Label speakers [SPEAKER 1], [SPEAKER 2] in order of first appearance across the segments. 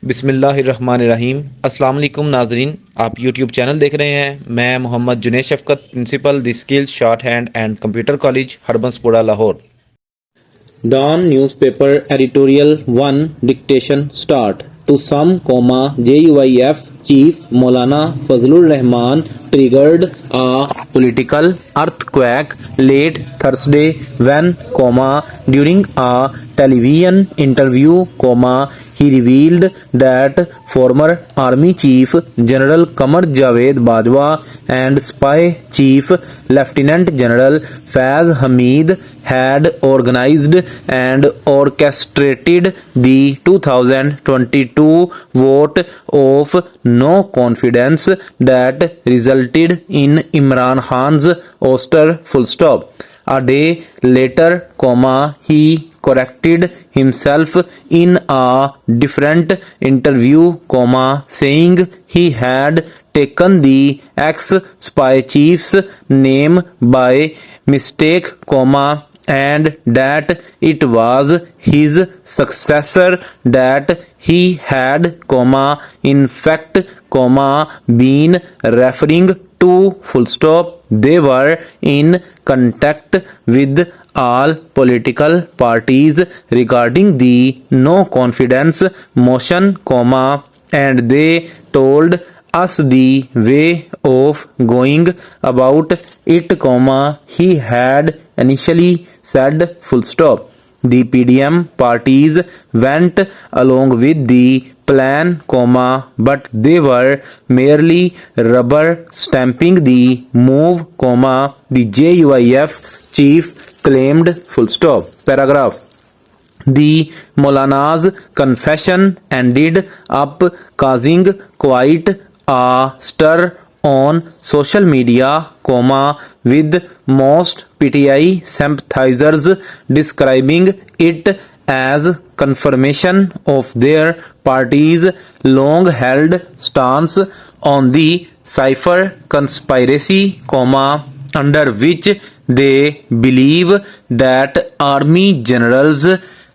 [SPEAKER 1] बिस्मिल्लाहिर्रहमानिर्रहीम। अस्सलाम वालेकुम नाजरीन, आप यूट्यूब चैनल देख रहे हैं। मैं Mohammad Junaid Shafqat, principal the skills shorthand and computer college Harbanspura Lahore.
[SPEAKER 2] Dawn newspaper editorial 1 dictation start. To some, JUIF chief Maulana Fazlur Rahman triggered a political earthquake late Thursday when, during a television interview, he revealed that former Army Chief General Qamar Javed Bajwa and Spy Chief Lieutenant General Faiz Hamid had organized and orchestrated the 2022 vote of no confidence that resulted in Imran Khan's ouster. A day later, he corrected himself in a different interview, saying he had taken the ex-spy chief's name by mistake, and that it was his successor that he had, in fact, been referring to. They were in contact with all political parties regarding the no confidence motion, and they told us the way of going about it, he had initially said. The PDM parties went along with the plan, but they were merely rubber stamping the move, the JUIF chief claimed. Paragraph. The Maulana's confession ended up causing quite a stir on social media, with most PTI sympathizers describing it as confirmation of their party's long-held stance on the cipher conspiracy, under which they believe that army generals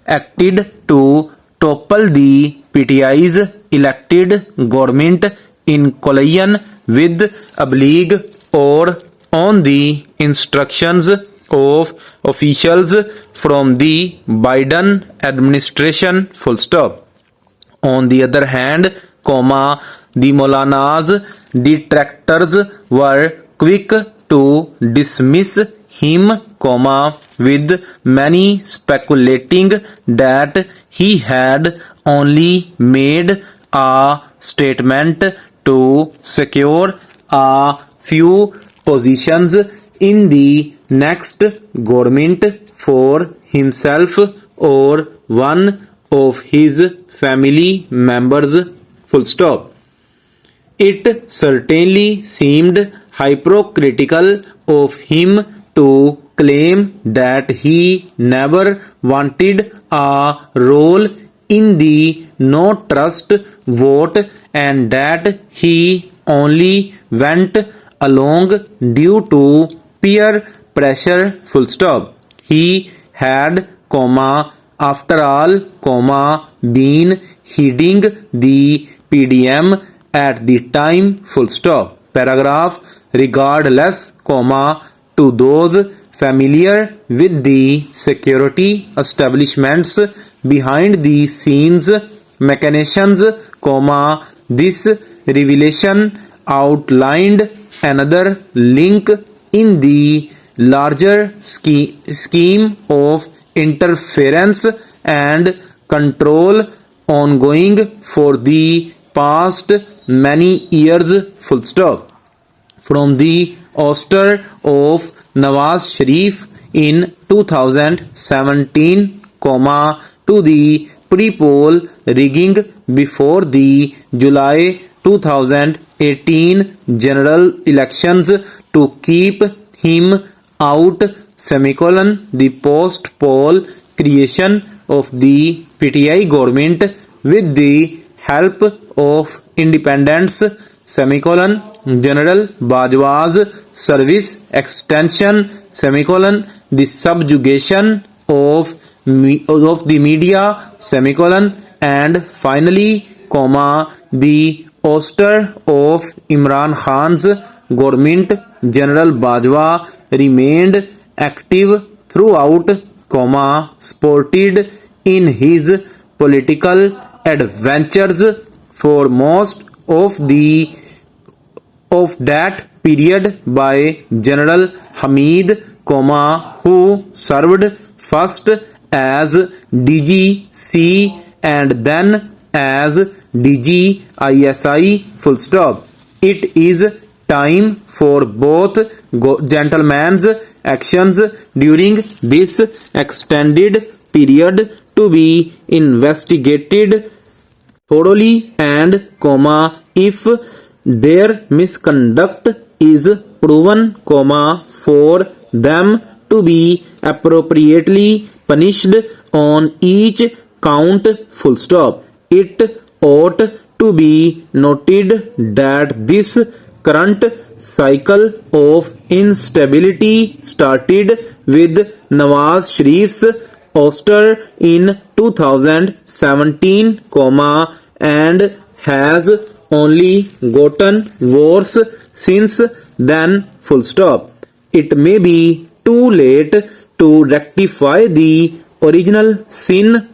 [SPEAKER 2] acted to topple the PTI's elected government in collision with Ablig or on the instructions of officials from the Biden administration. On the other hand, the Maulana's detractors were quick to dismiss him, with many speculating that he had only made a statement to secure a few positions in the next government for himself or one of his family members. It certainly seemed hypocritical of him to claim that he never wanted a role in the no trust vote and that he only went along due to peer pressure. He had, after all, been heading the PDM at the time. Paragraph. Regardless, to those familiar with the security establishments behind the scenes machinations, this revelation outlined another link in the larger scheme of interference and control ongoing for the past many years. From the ouster of Nawaz Sharif in 2017, to the pre-poll rigging before the July 2018 general elections to keep him out, the post-poll creation of the PTI government with the help of independents, General Bajwa's service extension, the subjugation of the media, and finally, the ouster of Imran Khan's government, General Bajwa remained active throughout, supported in his political adventures for most of that period by General Hamid, who served first as DGC and then as DGISI, full stop. It is time for both gentlemen's actions during this extended period to be investigated thoroughly and, if their misconduct is proven, for them to be appropriately punished on each count, full stop. It ought to be noted that this current cycle of instability started with Nawaz Sharif's ouster in 2017, and has only gotten worse since then, full stop. It may be too late to rectify the original sin,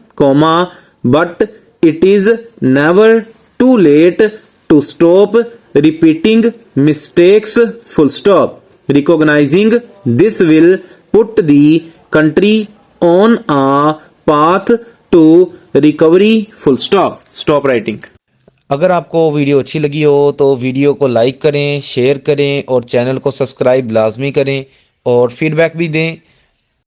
[SPEAKER 2] but it is never too late to stop repeating mistakes, full stop. Recognizing this will put the country on a path to recovery, full stop. Stop writing.
[SPEAKER 1] अगर आपको video अच्छी लगी हो तो video को like करें, share करें और चैनल को सब्सक्राइब लाजमी करें और फीडबैक भी दें।